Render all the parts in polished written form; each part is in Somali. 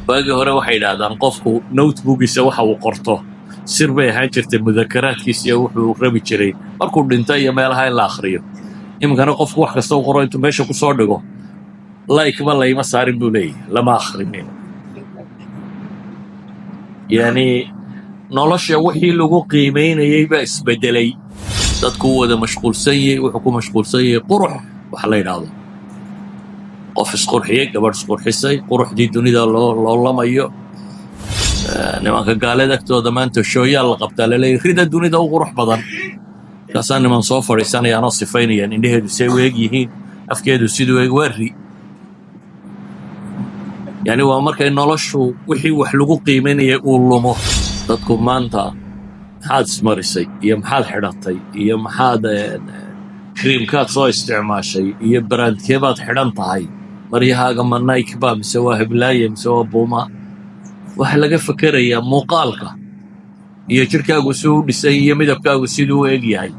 باقي هore waxay yiraahdaan qofku notebook-giisa waxa uu qorto sir bay ahaan jirtay mudakaraadkiisa wuxuu rabi jiray markuu dhintay iyo meelaha la akhriyo imkana qofku wax kasta uu qoro intuu meesha ku soo dhigo like ma layma saarin buu leeyahay lama akhrimin yani nolosha wixii lagu qiimeynayay ba isbedelay dadku wada mashquulsan yahay wuxuu ku mashquulsan yahay qurux wax la yiraahdo qof isqurxiyay gabar isqurxisay quruxdii dunida loo lamayo nimanka gaalada agtooda maanta shooyaal la qabtaa la leeyahay rida dunida u qurux badan kaasaan niman soo fadhiisanayaan oo sifaynayaan indhaheedu say weeg yihiin afkeedu siduu weeg wari yani waa markay noloshu wixii wax lagu qiimeynayay uu lumo dadku maanta maxaad ismarisay iyo maxaad xidhatay iyo maxaad kriimkaad soo isticmaashay iyo brandkeebaad xidhan tahay maryahaaga ma Nike ba mise waa Hiblaaye mise waa Puma waxa laga fakarayaa muuqaalka iyo jirkaagu soo dhisay iyo midabkaagu siduu eeg yahay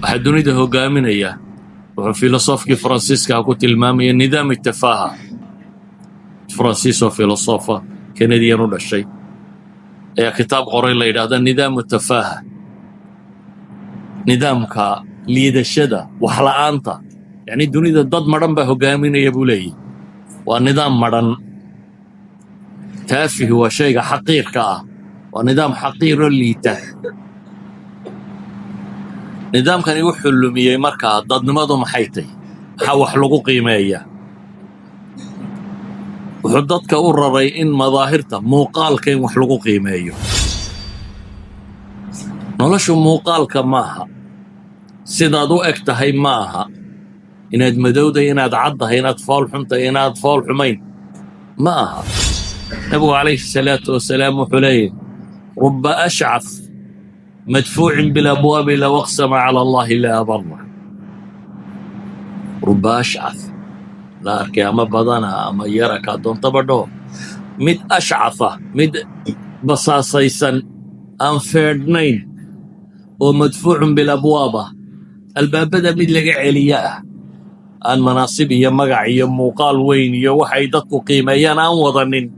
waxa dunida hogaaminaya wuxuu filosofkii Faransiiska ku tilmaamay nidaam التفاهة Francisco filosofa Canadian u dhashay ee kitaab qoray la yiraahdo nidaam التفاهة nidaamka liidashada wax la'aanta يعني dunida dad maran ba hogaaminaya buu leeyahay waa nidaam maran تافه هو شيء حقير كا ونظام حقير ليته نظام كان يوحل مية مركا ضد نماذج محيطي حوح لغو قيمية وحدد كأور رأي إن مظاهرته موقال كي وحلقو قيمية نولشو موقال كماها سيدادو اكتهي ماها إناد مدودة إناد عضة إناد فال حمتة إناد فال حمين ماها أبو عليه الصلاة والسلام حلين رب أشعث مدفوع بالأبواب لو أقسم على الله لا أبره رب أشعث لا أركي أما بدنا أما يرك دون تبردو مد أشعثة مد بصاصيسا أنفردنين ومدفوع بالأبواب الباب بدأ مد لقى علياء أن مناصبي يمقع يموقال وين يوحي دقو قيميان أن وضنين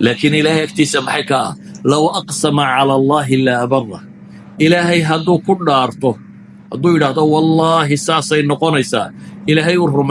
لكن إلهي اكتسب حكا لو أقسم على الله لا أبره إلهي هدو كل دارته هدو يدهدو والله ساسي نقونيسا إلهي ورهم